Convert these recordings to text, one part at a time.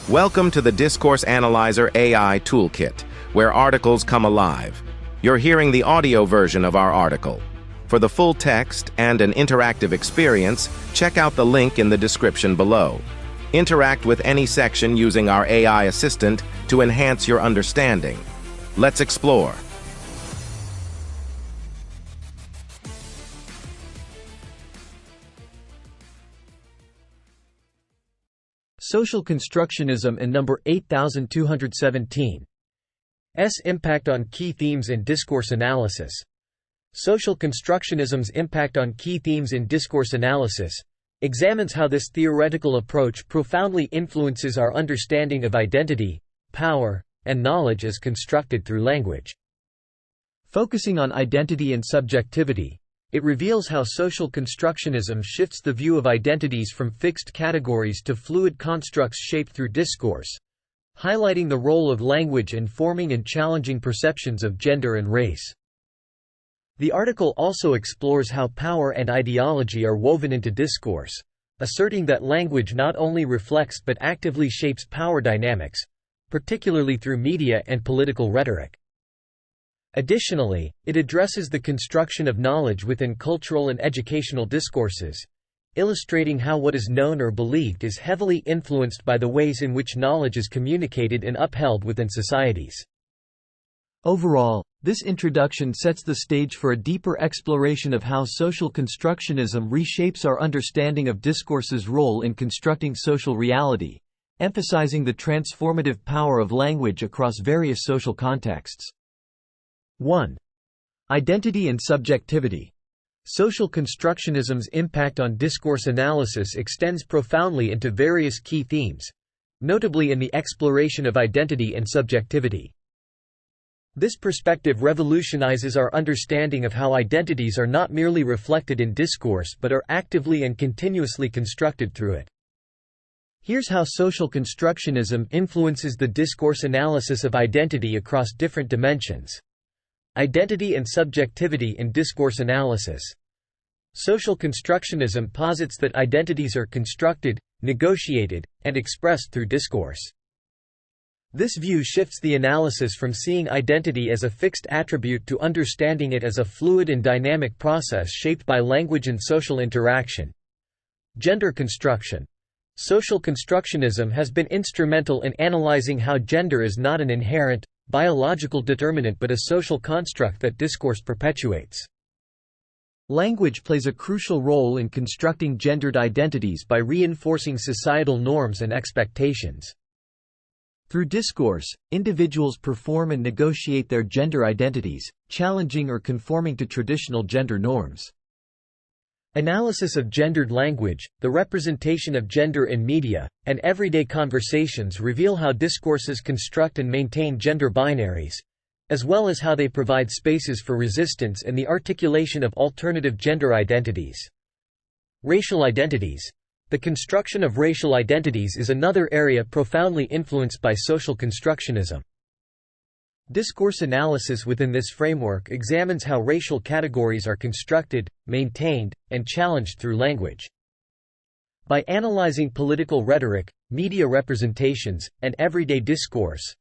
Welcome to the Discourse Analyzer AI Toolkit, where articles come alive. You're hearing the audio version of our article. For the full text and an interactive experience, check out the link in the description below. Interact with any section using our AI assistant to enhance your understanding. Let's explore. Social Constructionism and number 8217. Impact on key themes in discourse analysis. Social Constructionism's impact on key themes in discourse analysis examines how this theoretical approach profoundly influences our understanding of identity, power, and knowledge as constructed through language. Focusing on identity and subjectivity, it reveals how social constructionism shifts the view of identities from fixed categories to fluid constructs shaped through discourse, highlighting the role of language in forming and challenging perceptions of gender and race. The article also explores how power and ideology are woven into discourse, asserting that language not only reflects but actively shapes power dynamics, particularly through media and political rhetoric. Additionally, it addresses the construction of knowledge within cultural and educational discourses, illustrating how what is known or believed is heavily influenced by the ways in which knowledge is communicated and upheld within societies. Overall, this introduction sets the stage for a deeper exploration of how social constructionism reshapes our understanding of discourse's role in constructing social reality, emphasizing the transformative power of language across various social contexts. 1. Identity and subjectivity. Social constructionism's impact on discourse analysis extends profoundly into various key themes, notably in the exploration of identity and subjectivity. This perspective revolutionizes our understanding of how identities are not merely reflected in discourse but are actively and continuously constructed through it. Here's how social constructionism influences the discourse analysis of identity across different dimensions. Identity and subjectivity in discourse analysis. Social constructionism posits that identities are constructed, negotiated, and expressed through discourse. This view shifts the analysis from seeing identity as a fixed attribute to understanding it as a fluid and dynamic process shaped by language and social interaction. Gender construction. Social constructionism has been instrumental in analyzing how gender is not an inherent, biological determinant but a social construct that discourse perpetuates. Language plays a crucial role in constructing gendered identities by reinforcing societal norms and expectations. Through discourse, individuals perform and negotiate their gender identities, challenging or conforming to traditional gender norms. Analysis of gendered language, the representation of gender in media, and everyday conversations reveal how discourses construct and maintain gender binaries, as well as how they provide spaces for resistance and the articulation of alternative gender identities. Racial identities. The construction of racial identities is another area profoundly influenced by social constructionism. Discourse analysis within this framework examines how racial categories are constructed, maintained, and challenged through language. By analyzing political rhetoric, media representations, and everyday discourse,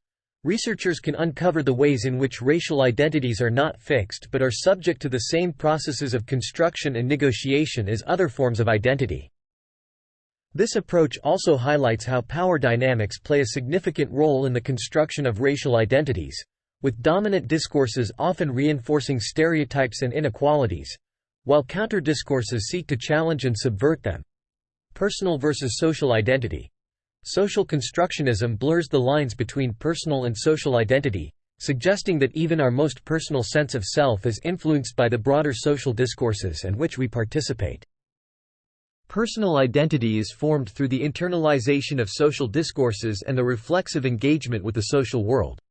researchers can uncover the ways in which racial identities are not fixed but are subject to the same processes of construction and negotiation as other forms of identity. This approach also highlights how power dynamics play a significant role in the construction of racial identities, with dominant discourses often reinforcing stereotypes and inequalities, while counter-discourses seek to challenge and subvert them. Personal versus social identity. Social constructionism blurs the lines between personal and social identity, suggesting that even our most personal sense of self is influenced by the broader social discourses in which we participate. Personal identity is formed through the internalization of social discourses and the reflexive engagement with the social world.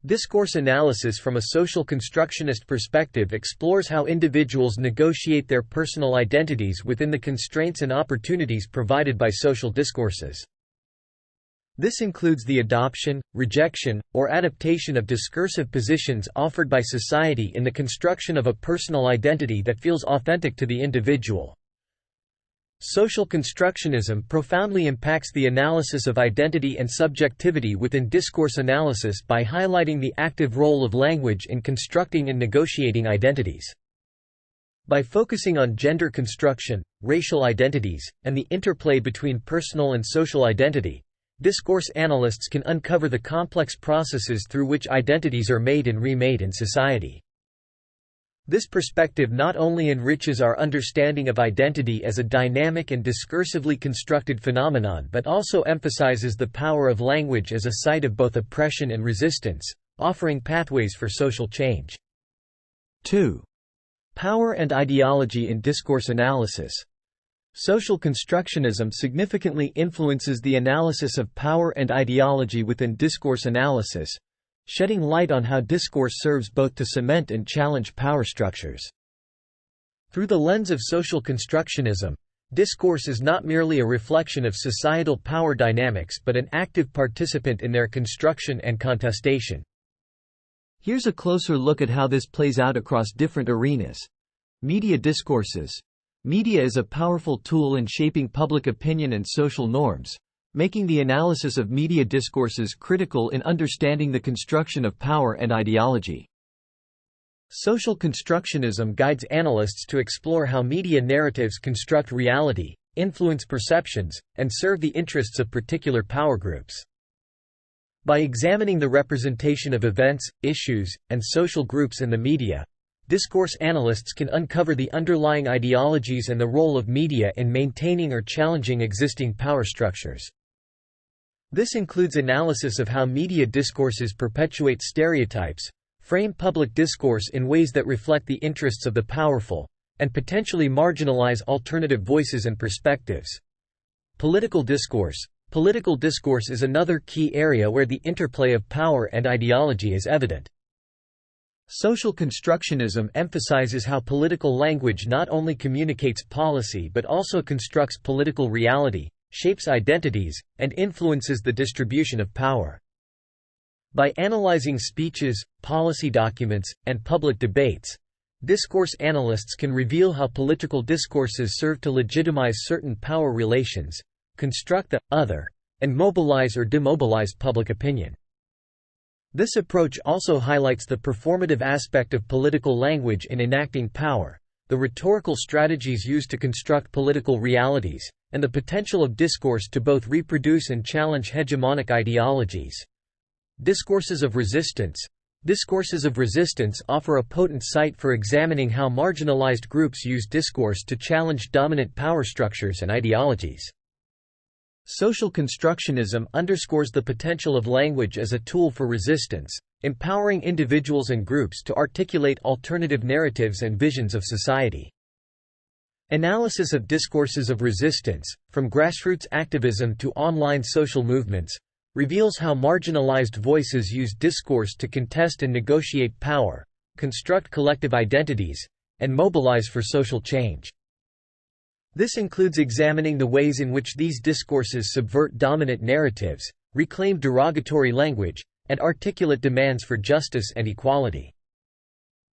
Discourse analysis from a social constructionist perspective explores how individuals negotiate their personal identities within the constraints and opportunities provided by social discourses. This includes the adoption, rejection, or adaptation of discursive positions offered by society in the construction of a personal identity that feels authentic to the individual. Social constructionism profoundly impacts the analysis of identity and subjectivity within discourse analysis by highlighting the active role of language in constructing and negotiating identities. By focusing on gender construction, racial identities, and the interplay between personal and social identity, discourse analysts can uncover the complex processes through which identities are made and remade in society. This perspective not only enriches our understanding of identity as a dynamic and discursively constructed phenomenon but also emphasizes the power of language as a site of both oppression and resistance, offering pathways for social change. 2. Power and ideology in discourse analysis. Social constructionism significantly influences the analysis of power and ideology within discourse analysis, shedding light on how discourse serves both to cement and challenge power structures. Through the lens of social constructionism, discourse is not merely a reflection of societal power dynamics but an active participant in their construction and contestation. Here's a closer look at how this plays out across different arenas. Media discourses. Media is a powerful tool in shaping public opinion and social norms, making the analysis of media discourses critical in understanding the construction of power and ideology. Social constructionism guides analysts to explore how media narratives construct reality, influence perceptions, and serve the interests of particular power groups. By examining the representation of events, issues, and social groups in the media, discourse analysts can uncover the underlying ideologies and the role of media in maintaining or challenging existing power structures. This includes analysis of how media discourses perpetuate stereotypes, frame public discourse in ways that reflect the interests of the powerful, and potentially marginalize alternative voices and perspectives. Political discourse. Political discourse is another key area where the interplay of power and ideology is evident. Social constructionism emphasizes how political language not only communicates policy but also constructs political reality, shapes identities, and influences the distribution of power. By analyzing speeches, policy documents, and public debates, discourse analysts can reveal how political discourses serve to legitimize certain power relations, construct the other, and mobilize or demobilize public opinion. This approach also highlights the performative aspect of political language in enacting power, the rhetorical strategies used to construct political realities, and the potential of discourse to both reproduce and challenge hegemonic ideologies. Discourses of resistance. Discourses of resistance offer a potent site for examining how marginalized groups use discourse to challenge dominant power structures and ideologies. Social constructionism underscores the potential of language as a tool for resistance, empowering individuals and groups to articulate alternative narratives and visions of society. Analysis of discourses of resistance, from grassroots activism to online social movements, reveals how marginalized voices use discourse to contest and negotiate power, construct collective identities, and mobilize for social change. This includes examining the ways in which these discourses subvert dominant narratives, reclaim derogatory language, and articulate demands for justice and equality.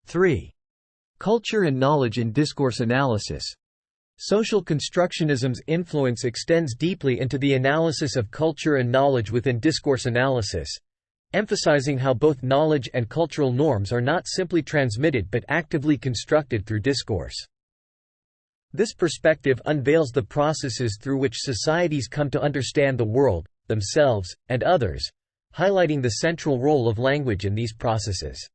3. Culture and knowledge in discourse analysis. Social constructionism's influence extends deeply into the analysis of culture and knowledge within discourse analysis, emphasizing how both knowledge and cultural norms are not simply transmitted but actively constructed through discourse. This perspective unveils the processes through which societies come to understand the world, themselves, and others, highlighting the central role of language in these processes.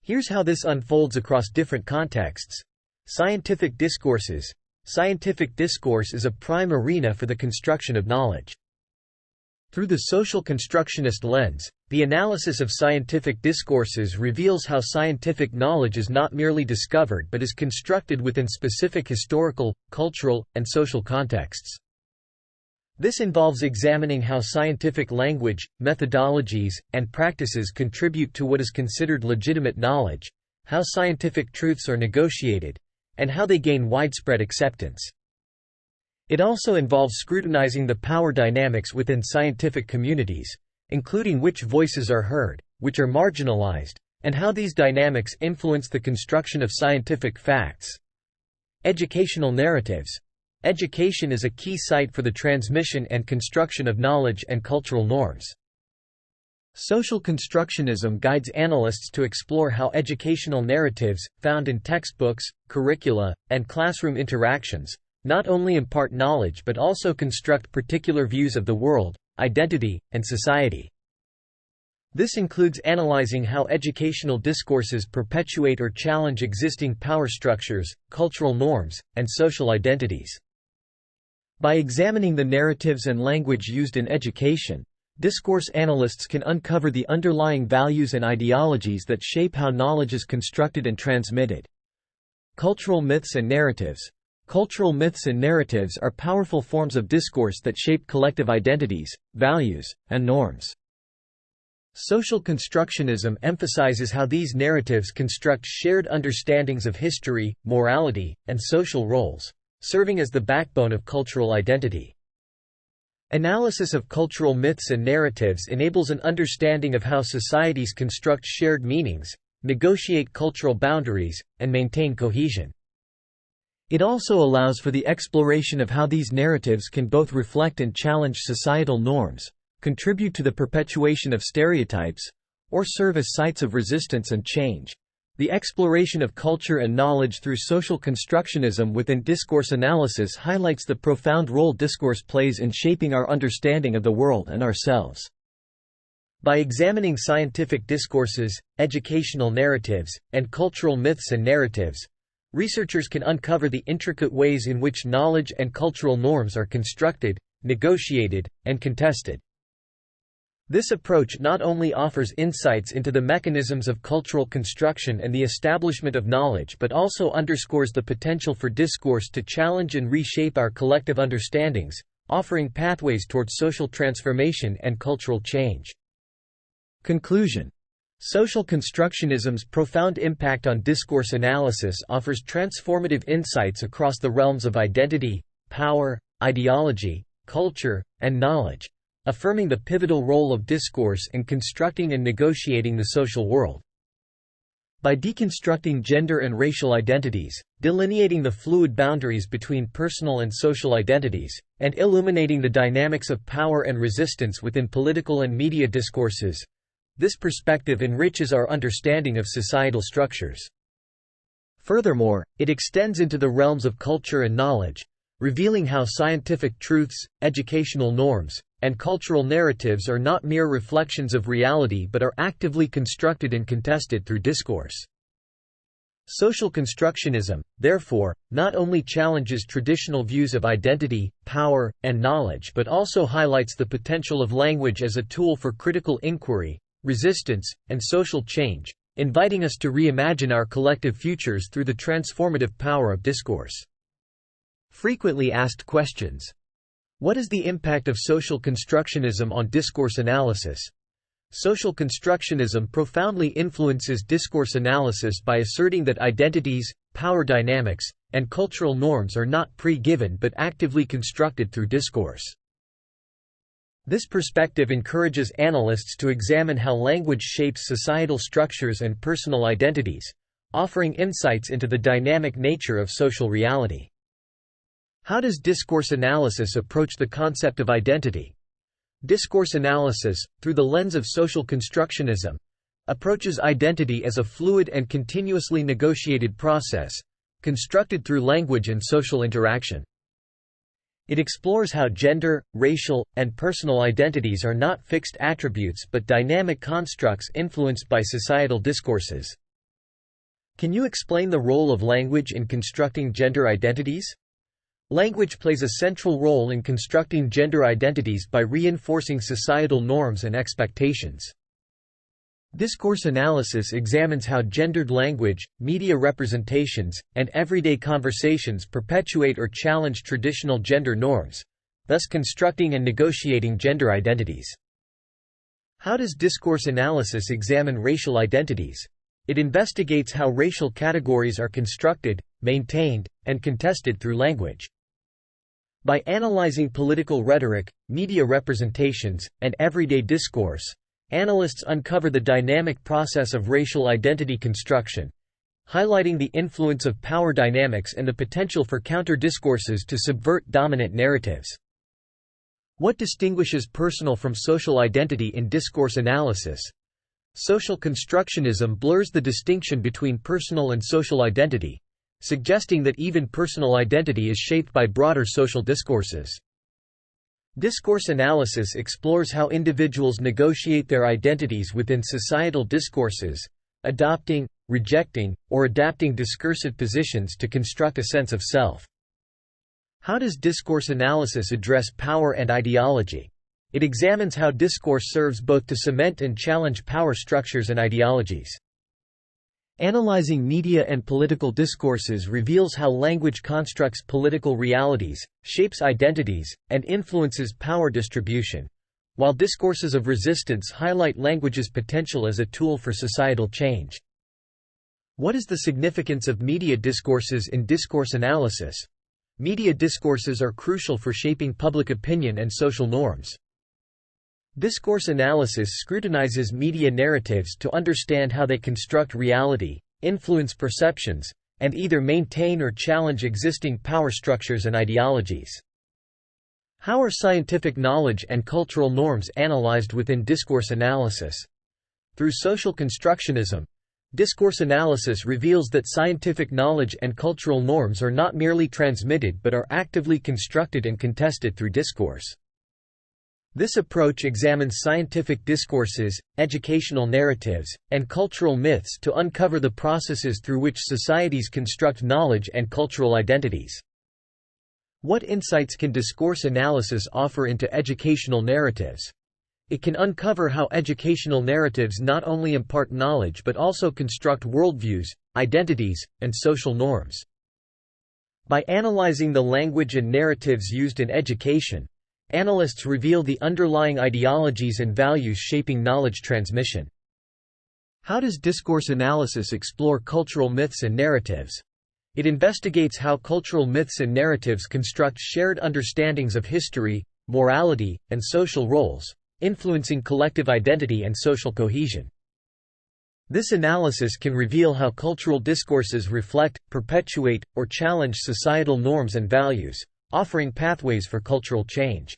Here's how this unfolds across different contexts. Scientific discourses. Scientific discourse is a prime arena for the construction of knowledge. Through the social constructionist lens, the analysis of scientific discourses reveals how scientific knowledge is not merely discovered but is constructed within specific historical, cultural, and social contexts. This involves examining how scientific language, methodologies, and practices contribute to what is considered legitimate knowledge, how scientific truths are negotiated, and how they gain widespread acceptance. It also involves scrutinizing the power dynamics within scientific communities, including which voices are heard, which are marginalized, and how these dynamics influence the construction of scientific facts. Educational narratives. education is a key site for the transmission and construction of knowledge and cultural norms. Social constructionism guides analysts to explore how educational narratives, found in textbooks, curricula, and classroom interactions, not only impart knowledge but also construct particular views of the world, identity, and society. This includes analyzing how educational discourses perpetuate or challenge existing power structures, cultural norms, and social identities. By examining the narratives and language used in education, discourse analysts can uncover the underlying values and ideologies that shape how knowledge is constructed and transmitted. Cultural myths and narratives. Cultural myths and narratives are powerful forms of discourse that shape collective identities, values, and norms. Social constructionism emphasizes how these narratives construct shared understandings of history, morality, and social roles, serving as the backbone of cultural identity. Analysis of cultural myths and narratives enables an understanding of how societies construct shared meanings, negotiate cultural boundaries, and maintain cohesion. It also allows for the exploration of how these narratives can both reflect and challenge societal norms, contribute to the perpetuation of stereotypes, or serve as sites of resistance and change. The exploration of culture and knowledge through social constructionism within discourse analysis highlights the profound role discourse plays in shaping our understanding of the world and ourselves. By examining scientific discourses, educational narratives, and cultural myths and narratives, researchers can uncover the intricate ways in which knowledge and cultural norms are constructed, negotiated, and contested. This approach not only offers insights into the mechanisms of cultural construction and the establishment of knowledge but also underscores the potential for discourse to challenge and reshape our collective understandings, offering pathways towards social transformation and cultural change. Conclusion. Social constructionism's profound impact on discourse analysis offers transformative insights across the realms of identity, power, ideology, culture, and knowledge, affirming the pivotal role of discourse in constructing and negotiating the social world. By deconstructing gender and racial identities, delineating the fluid boundaries between personal and social identities, and illuminating the dynamics of power and resistance within political and media discourses, this perspective enriches our understanding of societal structures. Furthermore, it extends into the realms of culture and knowledge, revealing how scientific truths, educational norms, and cultural narratives are not mere reflections of reality but are actively constructed and contested through discourse. Social constructionism, therefore, not only challenges traditional views of identity, power, and knowledge but also highlights the potential of language as a tool for critical inquiry, resistance, and social change, inviting us to reimagine our collective futures through the transformative power of discourse. Frequently asked questions. What is the impact of social constructionism on discourse analysis? Social constructionism profoundly influences discourse analysis by asserting that identities, power dynamics, and cultural norms are not pre-given but actively constructed through discourse. This perspective encourages analysts to examine how language shapes societal structures and personal identities, offering insights into the dynamic nature of social reality. How does discourse analysis approach the concept of identity? Discourse analysis, through the lens of social constructionism, approaches identity as a fluid and continuously negotiated process, constructed through language and social interaction. It explores how gender, racial, and personal identities are not fixed attributes but dynamic constructs influenced by societal discourses. Can you explain the role of language in constructing gender identities? Language plays a central role in constructing gender identities by reinforcing societal norms and expectations. Discourse analysis examines how gendered language, media representations, and everyday conversations perpetuate or challenge traditional gender norms, thus constructing and negotiating gender identities. How does discourse analysis examine racial identities? It investigates how racial categories are constructed, maintained, and contested through language. By analyzing political rhetoric, media representations, and everyday discourse, analysts uncover the dynamic process of racial identity construction, highlighting the influence of power dynamics and the potential for counter-discourses to subvert dominant narratives. What distinguishes personal from social identity in discourse analysis? Social constructionism blurs the distinction between personal and social identity, suggesting that even personal identity is shaped by broader social discourses. Discourse analysis explores how individuals negotiate their identities within societal discourses, adopting, rejecting, or adapting discursive positions to construct a sense of self. How does discourse analysis address power and ideology? It examines how discourse serves both to cement and challenge power structures and ideologies. Analyzing media and political discourses reveals how language constructs political realities, shapes identities, and influences power distribution, while discourses of resistance highlight language's potential as a tool for societal change. What is the significance of media discourses in discourse analysis? Media discourses are crucial for shaping public opinion and social norms. Discourse analysis scrutinizes media narratives to understand how they construct reality, influence perceptions, and either maintain or challenge existing power structures and ideologies. How are scientific knowledge and cultural norms analyzed within discourse analysis? Through social constructionism, discourse analysis reveals that scientific knowledge and cultural norms are not merely transmitted but are actively constructed and contested through discourse. This approach examines scientific discourses, educational narratives, and cultural myths to uncover the processes through which societies construct knowledge and cultural identities. What insights can discourse analysis offer into educational narratives? It can uncover how educational narratives not only impart knowledge but also construct worldviews, identities, and social norms. By analyzing the language and narratives used in education, analysts reveal the underlying ideologies and values shaping knowledge transmission. How does discourse analysis explore cultural myths and narratives? It investigates how cultural myths and narratives construct shared understandings of history, morality, and social roles, influencing collective identity and social cohesion. This analysis can reveal how cultural discourses reflect, perpetuate, or challenge societal norms and values, offering pathways for cultural change.